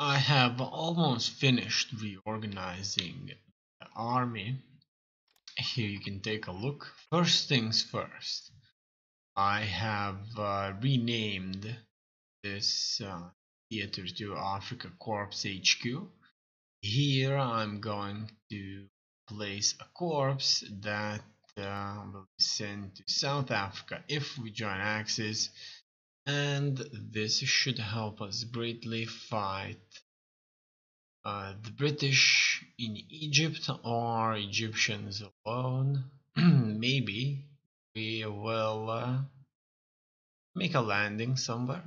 I have almost finished reorganizing the army. Here you can take a look. First things first, I have renamed this theater to Africa Corps HQ. Here I'm going to place a corps that will be sent to South Africa if we join Axis, and this should help us greatly fight the British in Egypt or Egyptians alone. Maybe we will make a landing somewhere.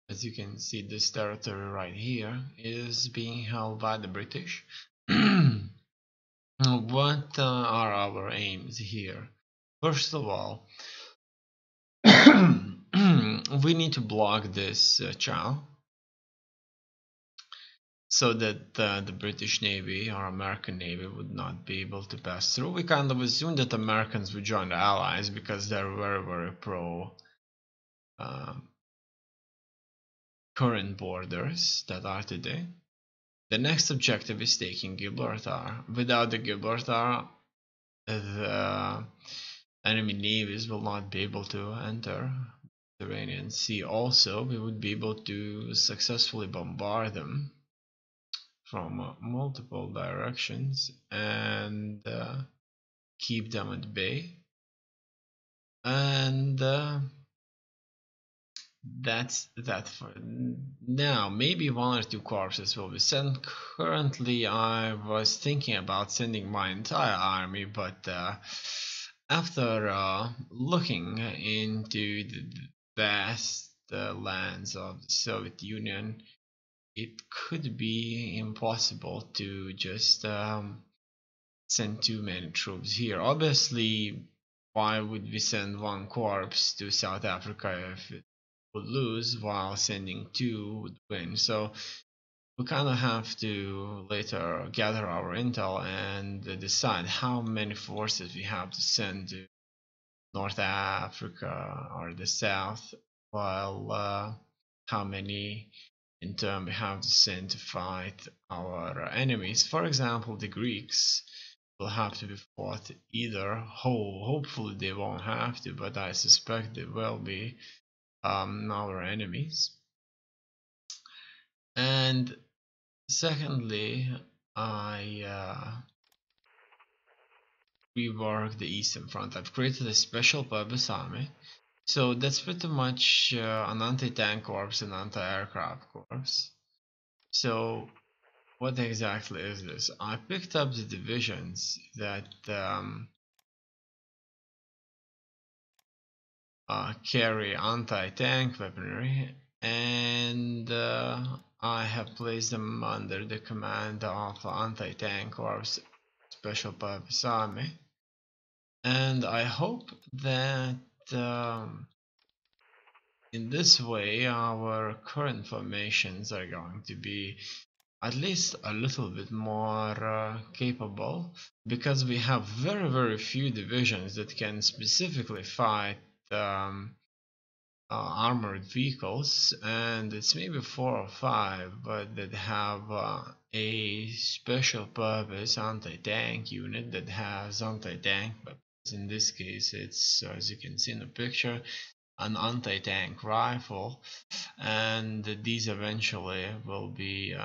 As you can see, this territory right here is being held by the British. What are our aims here? First of all, we need to block this channel so that the British Navy or American Navy would not be able to pass through. We kind of assume that Americans would join the Allies because they're very pro current borders that are today. The next objective is taking Gibraltar. Without the Gibraltar, the enemy navies will not be able to enter the Mediterranean Sea. Also, we would be able to successfully bombard them from multiple directions and keep them at bay. And that's that for now. Maybe one or two corpses will be sent. Currently, I was thinking about sending my entire army, but after looking into the vast lands of the Soviet Union, it could be impossible to just send too many troops here. Obviously, why would we send one corps to South Africa if it would lose, while sending two would win? So we kind of have to later gather our intel and decide how many forces we have to send to North Africa or the South, while how many in turn we have to send to fight our enemies. For example, the Greeks will have to be fought either. Hopefully they won't have to, but I suspect they will be our enemies. And secondly, I reworked the Eastern Front. I've created a special purpose army. So that's pretty much an anti-tank corps and anti-aircraft corps. So what exactly is this? I picked up the divisions that carry anti-tank weaponry, and I have placed them under the command of anti-tank corps special purpose army, and I hope that in this way our current formations are going to be at least a little bit more capable, because we have very few divisions that can specifically fight armored vehicles, and it's maybe 4 or 5, but that have a special purpose anti-tank unit that has anti-tank weapons. In this case, it's, as you can see in the picture, an anti-tank rifle, and these eventually will be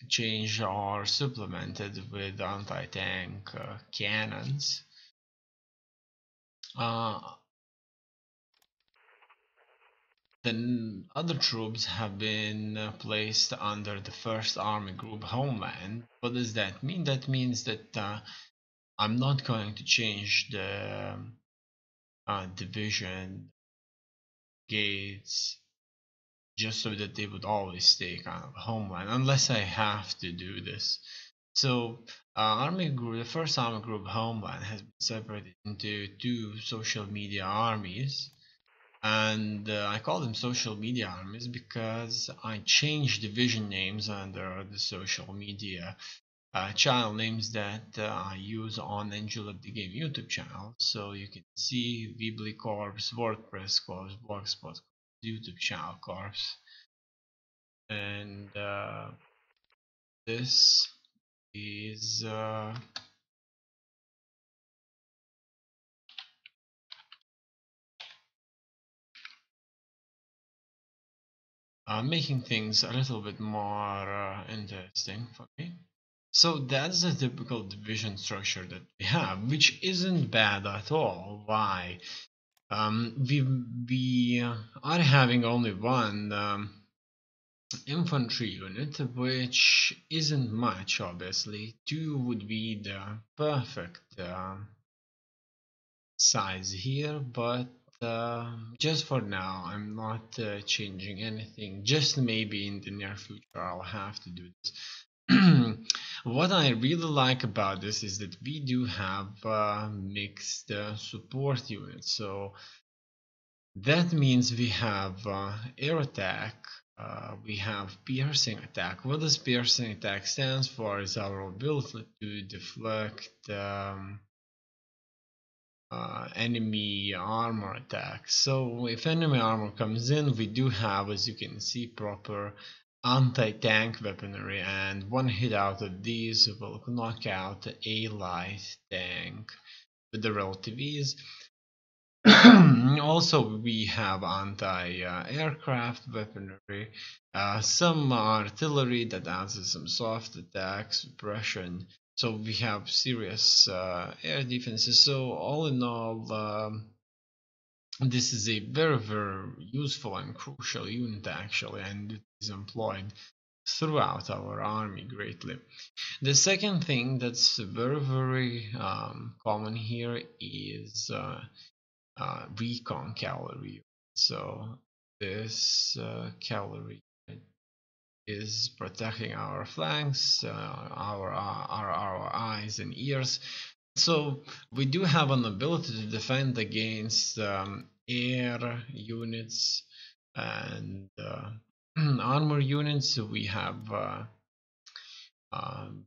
changed or supplemented with anti-tank cannons. The other troops have been placed under the 1st Army Group Homeland. What does that mean? That means that I'm not going to change the division gates just so that they would always stay kind of homeland, unless I have to do this. So Army Group, the 1st Army Group Homeland has been separated into 2 social media armies, and I call them social media armies because I changed division names under the social media channel names that I use on AndYouLeftTheGame YouTube channel. So you can see Weebly Corps, WordPress Corps, Blogspot Corps, YouTube channel Corps. and this is making things a little bit more interesting for me. So that's the typical division structure that we have, which isn't bad at all. Why? We are having only one infantry unit, which isn't much, obviously. Two would be the perfect size here, but just for now, I'm not changing anything. Just maybe in the near future, I'll have to do this. What I really like about this is that we do have mixed support units. So that means we have air attack, we have piercing attack. What does piercing attack stands for is our ability to deflect enemy armor attacks. So if enemy armor comes in, we do have, as you can see, proper anti-tank weaponry, and one hit out of these will knock out a light tank with the relative ease. Also, we have anti-aircraft weaponry, some artillery that adds some soft attack suppression. So we have serious air defenses. So all in all, this is a very useful and crucial unit actually, and it is employed throughout our army greatly. The second thing that's very common here is recon cavalry. So this cavalry is protecting our flanks, our eyes and ears. So we do have an ability to defend against air units and armor units. We have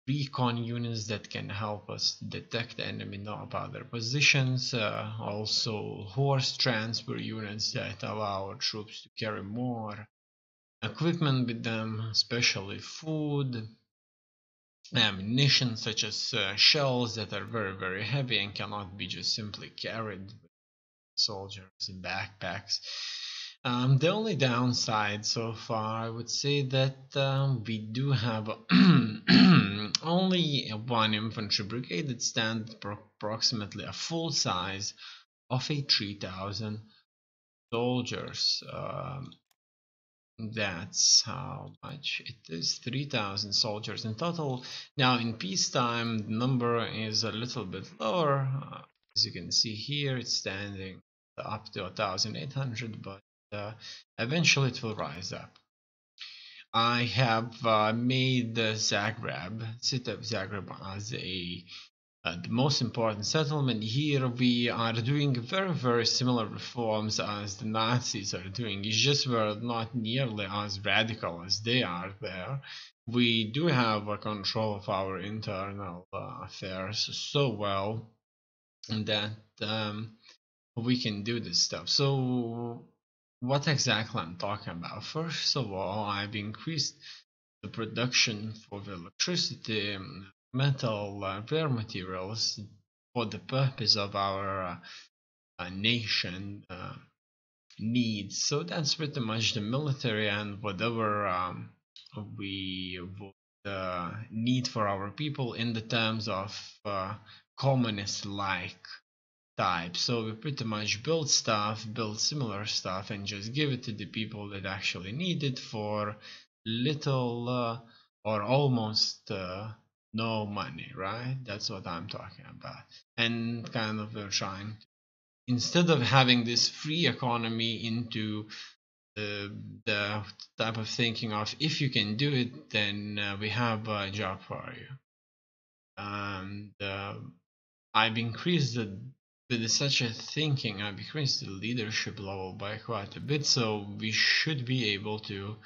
recon units that can help us detect the enemy, know about their positions. Also horse transfer units that allow our troops to carry more equipment with them, especially food, ammunition such as shells that are very heavy and cannot be just simply carried with soldiers in backpacks. The only downside so far, I would say that we do have only one infantry brigade that stands approximately a full size of a 3,000 soldiers. That's how much it is, 3,000 soldiers in total. Now in peacetime the number is a little bit lower. As you can see here, it's standing up to 1,800, but eventually it will rise up. I have made Zagreb, city of Zagreb, as the most important settlement. Here we are doing very similar reforms as the Nazis are doing. It's just we're not nearly as radical as they are there. We do have a control of our internal affairs so well that we can do this stuff. So what exactly I'm talking about? First of all, I've increased the production of electricity, metal, rare materials for the purpose of our nation needs. So that's pretty much the military and whatever we would need for our people in the terms of communist-like type. So we pretty much build stuff, build similar stuff, and just give it to the people that actually need it for little or almost no money, right? That's what I'm talking about. And kind of we're trying, instead of having this free economy, into the type of thinking of, if you can do it, then we have a job for you. And I've increased the, with such a thinking, I've increased the leadership level by quite a bit, so we should be able to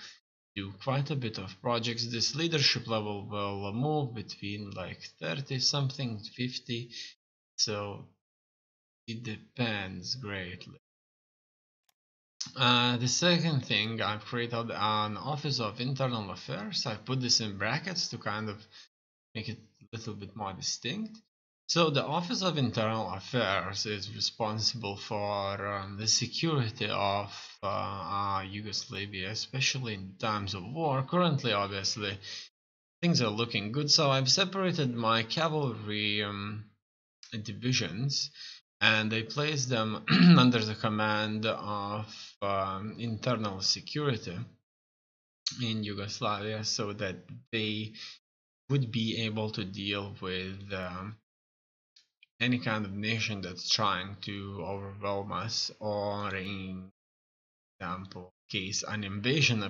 do quite a bit of projects. This leadership level will move between like 30 something, 50, so it depends greatly. The second thing, I've created an Office of Internal Affairs. I put this in brackets to kind of make it a little bit more distinct. So the Office of Internal Affairs is responsible for the security of Yugoslavia, especially in times of war. Currently, obviously, things are looking good. So I've separated my cavalry divisions, and they placed them under the command of internal security in Yugoslavia, so that they would be able to deal with any kind of nation that's trying to overwhelm us, or in example case an invasion a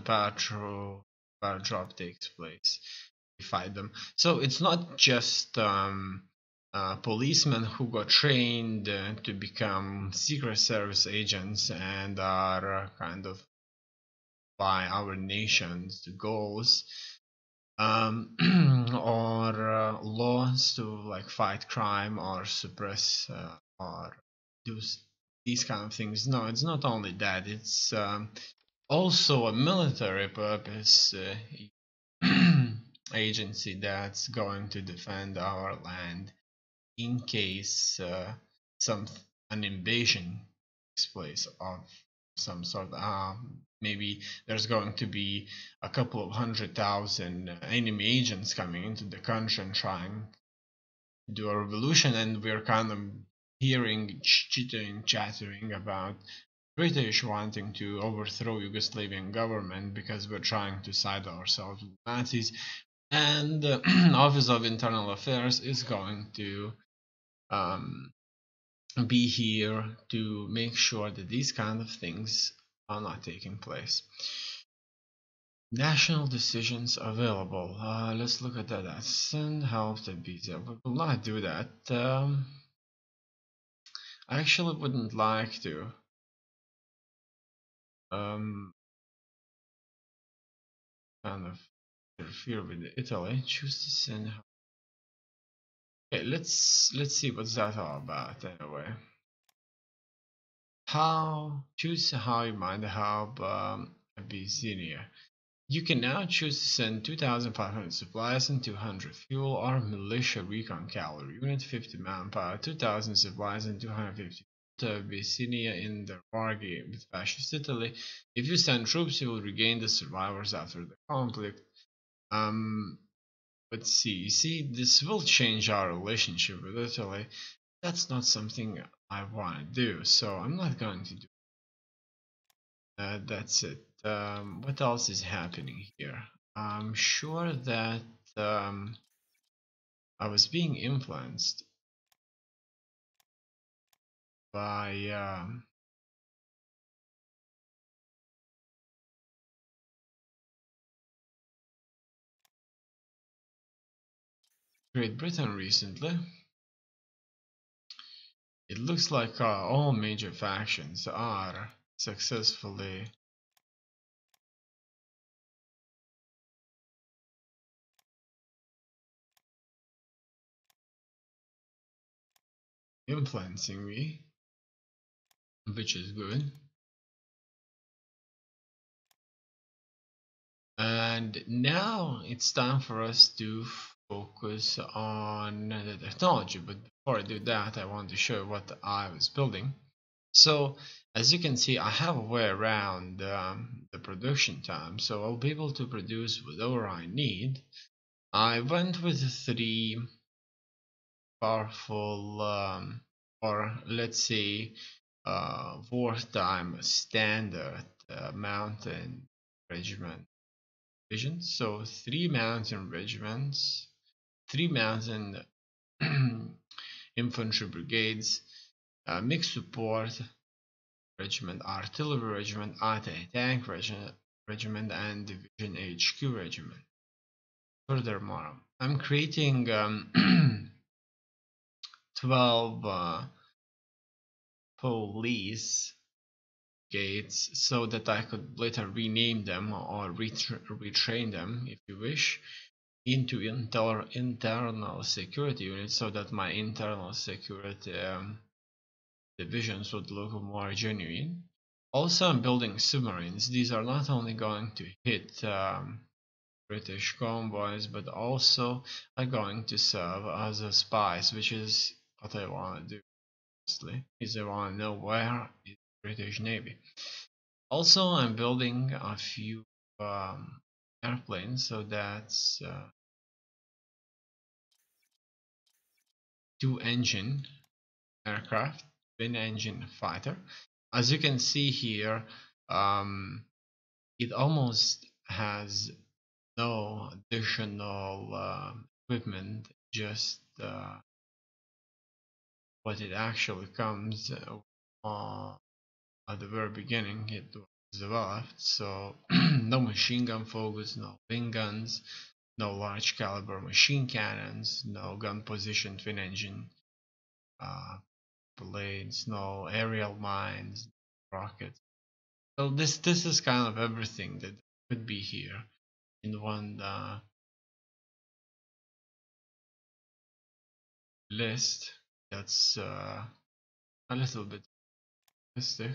drop takes place, we fight them. So it's not just policemen who got trained to become secret service agents and are kind of by our nation's goals, or laws to like fight crime or suppress or do these kind of things. No, it's not only that. It's also a military purpose agency that's going to defend our land in case some an invasion takes place of some sort. Maybe there's going to be a couple of 100,000 enemy agents coming into the country and trying to do a revolution, and we're kind of hearing chattering about British wanting to overthrow Yugoslavian government because we're trying to side ourselves with Nazis, and the Office of Internal Affairs is going to um, be here to make sure that these kind of things are not taking place. National decisions available. Let's look at that. Send help to visa. We will not do that. I actually wouldn't like to. Kind of interfere with Italy. Choose to send help. Okay, let's see what's that all about anyway. Choose how you might help Abyssinia. You can now choose to send 2,500 supplies and 200 fuel, or militia recon cavalry unit, 50 manpower, 2,000 supplies and 250 to Abyssinia in the war game with fascist Italy. If you send troops, you will regain the survivors after the conflict. Let's see. You see, this will change our relationship with Italy. That's not something I want to do, so I'm not going to do. That's it. What else is happening here? I'm sure that I was being influenced by Great Britain recently. It looks like all major factions are successfully influencing me, which is good. And now it's time for us to focus on the technology. But before I do that, I want to show what I was building. So as you can see, I have a way around the production time, so I'll be able to produce whatever I need. I went with 3 powerful, or let's say wartime standard mountain regiment divisions. So 3 mountain regiments, 3 mountain infantry brigades, mixed support regiment, artillery regiment, anti-tank regiment, and division HQ regiment. Furthermore, I'm creating 12 police gates so that I could later rename them or retrain them, if you wish, into internal security units, so that my internal security divisions would look more genuine. Also, I'm building submarines. These are not only going to hit British convoys, but also are going to serve as a spies, which is what I want to do. Honestly, is I want to know where is the British Navy. Also, I'm building a few airplanes, so that's two-engine aircraft, twin-engine fighter. As you can see here, it almost has no additional equipment, just what it actually comes at the very beginning it was developed. So no machine gun focus, no wing guns, no large caliber machine cannons, no gun position twin engine blades, no aerial mines, rockets. So this is kind of everything that could be here in one list. That's a little bit optimistic,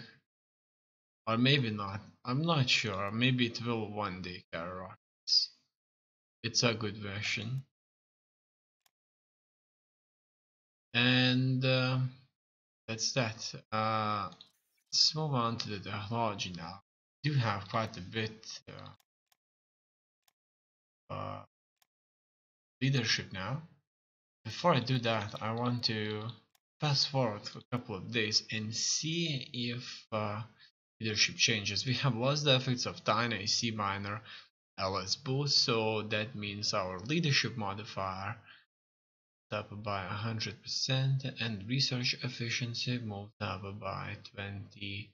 or maybe not. I'm not sure. Maybe it will one day carry rockets. It's a good version. And that's that. Let's move on to the technology now. We do have quite a bit leadership now. Before I do that, I want to fast forward for a couple of days and see if leadership changes. We have lost the effects of Tiny AC minor LS boost, so that means our leadership modifier up by 100% and research efficiency moved up by 20%.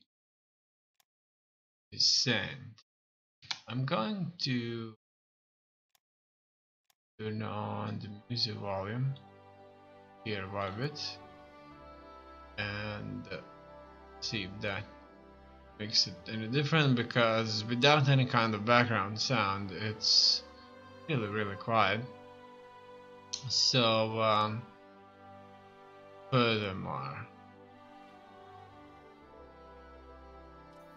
I'm going to turn on the music volume here a bit and see if that makes it any different, because without any kind of background sound it's really quiet. So furthermore,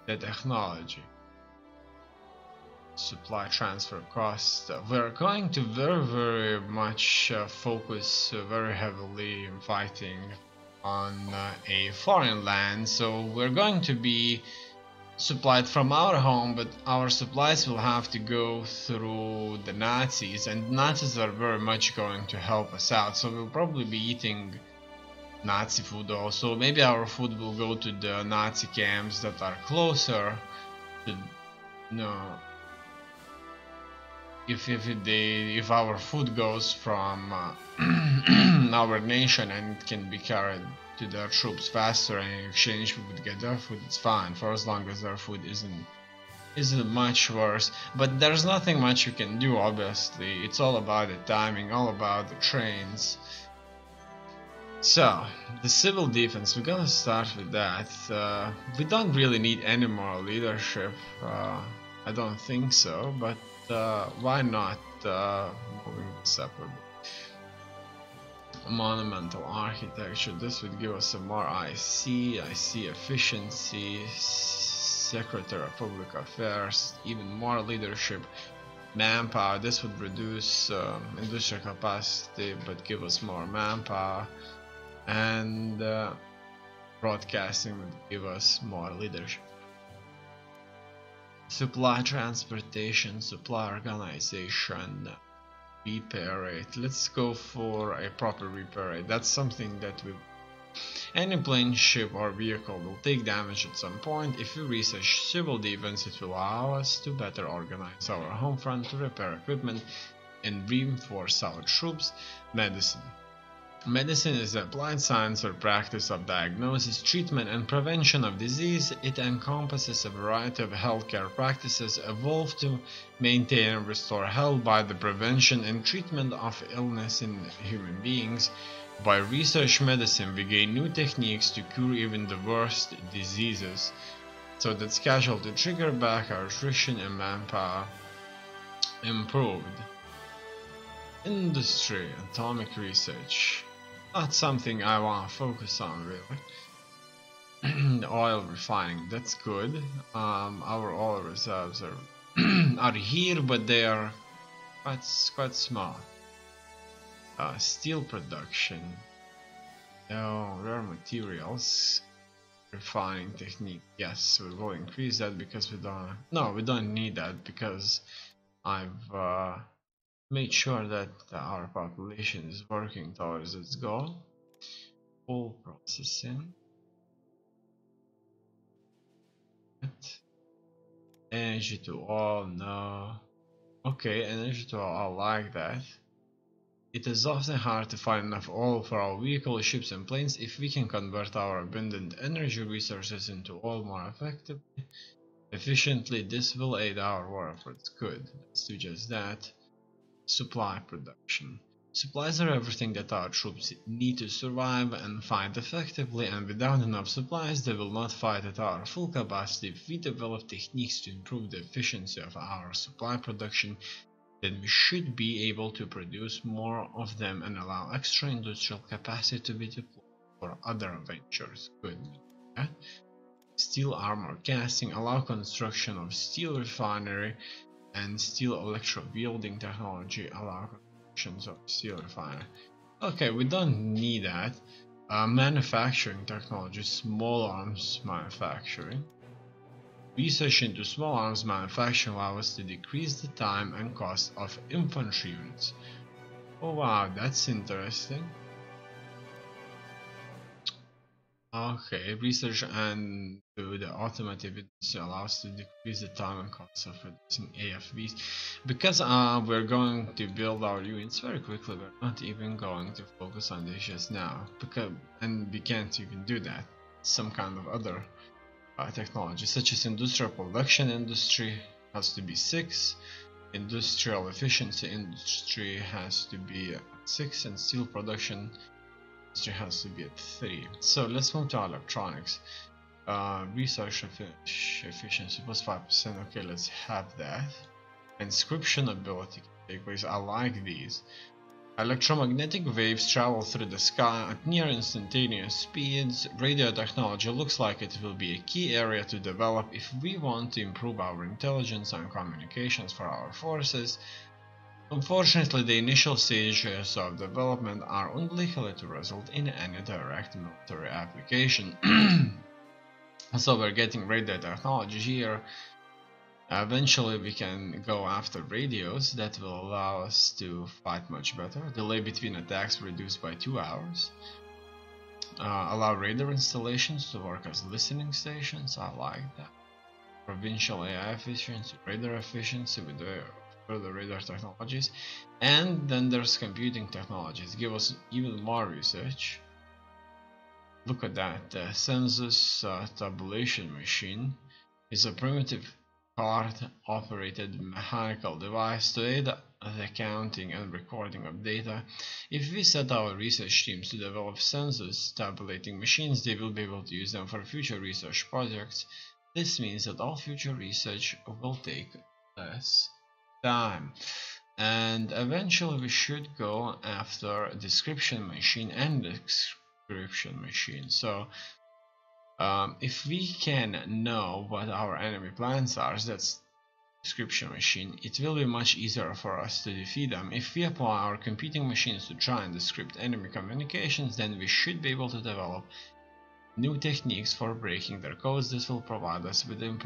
the technology supply transfer cost, we're going to very much focus very heavily in fighting on a foreign land. So we're going to be supplied from our home, but our supplies will have to go through the Nazis, and Nazis are very much going to help us out. So we'll probably be eating Nazi food also. Maybe our food will go to the Nazi camps that are closer to, if our food goes from our nation and it can be carried to their troops faster, and in exchange we would get their food, it's fine, for as long as their food isn't much worse. But there's nothing much you can do, obviously. It's all about the timing, all about the trains. So the civil defense, we're gonna start with that. We don't really need any more leadership, I don't think so, but why not moving this up a bit. Monumental architecture, this would give us some more IC efficiency, Secretary of Public Affairs, even more leadership, manpower. This would reduce industrial capacity but give us more manpower, and broadcasting would give us more leadership. Supply transportation, supply organization, repair rate. Let's go for a proper repair rate. That's something that any plane, ship or vehicle will take damage at some point. If we research civil defense, it will allow us to better organize our home front, to repair equipment and reinforce our troops. Medicine. Medicine is the applied science or practice of diagnosis, treatment and prevention of disease. It encompasses a variety of healthcare practices evolved to maintain and restore health by the prevention and treatment of illness in human beings. By research medicine, we gain new techniques to cure even the worst diseases. So that's casualty trigger back, our attrition and manpower improved. Industry, atomic research. Not something I want to focus on really. Oil refining, that's good. Our oil reserves are are here, but they are quite small. Steel production, no. Rare materials refining technique, yes, we will increase that because we don't need that, because I've made sure that our population is working towards its goal. Full processing. Energy to all, no. Okay, energy to all, I like that. It is often hard to find enough oil for our vehicles, ships and planes. If we can convert our abundant energy resources into oil more efficiently, this will aid our war efforts. Good, let's do just that. Supply production. Supplies are everything that our troops need to survive and fight effectively, and without enough supplies they will not fight at our full capacity. If we develop techniques to improve the efficiency of our supply production, then we should be able to produce more of them and allow extra industrial capacity to be deployed for other ventures. Good. Yeah. Steel armor casting allow construction of steel refinery, and steel electro-welding technology allow constructions of steel refinery. Okay, we don't need that. Manufacturing technology, small arms manufacturing. Research into small arms manufacturing allows us to decrease the time and cost of infantry units. Oh wow, that's interesting. Okay, research and the automotive industry allows to decrease the time and cost of producing AFVs. Because we're going to build our units very quickly, we're not even going to focus on this just now. And we can't even do that. Some kind of other technology, such as industrial production industry has to be 6, industrial efficiency industry has to be at 6, and steel production industry has to be at 3. So let's move to electronics. Research efficiency plus 5%. Okay, let's have that. Inscription ability can take place. I like these. Electromagnetic waves travel through the sky at near instantaneous speeds. Radio technology looks like it will be a key area to develop if we want to improve our intelligence and communications for our forces. Unfortunately, the initial stages of development are unlikely to result in any direct military application. So we're getting radio technology here. Eventually we can go after radios that will allow us to fight much better. Delay between attacks reduced by 2 hours. Allow radar installations to work as listening stations. I like that. Provincial AI efficiency, radar efficiency with the further radar technologies. And then there's computing technologies. Give us even more research. Look at that. The census tabulation machine is a primitive card-operated mechanical device to aid the counting and recording of data. If we set our research teams to develop census tabulating machines, they will be able to use them for future research projects. This means that all future research will take less time. And eventually we should go after a description machine and description machine. So if we can know what our enemy plans are, that's description machine, it will be much easier for us to defeat them. If we apply our computing machines to try and decrypt enemy communications, then we should be able to develop new techniques for breaking their codes. This will provide us with improved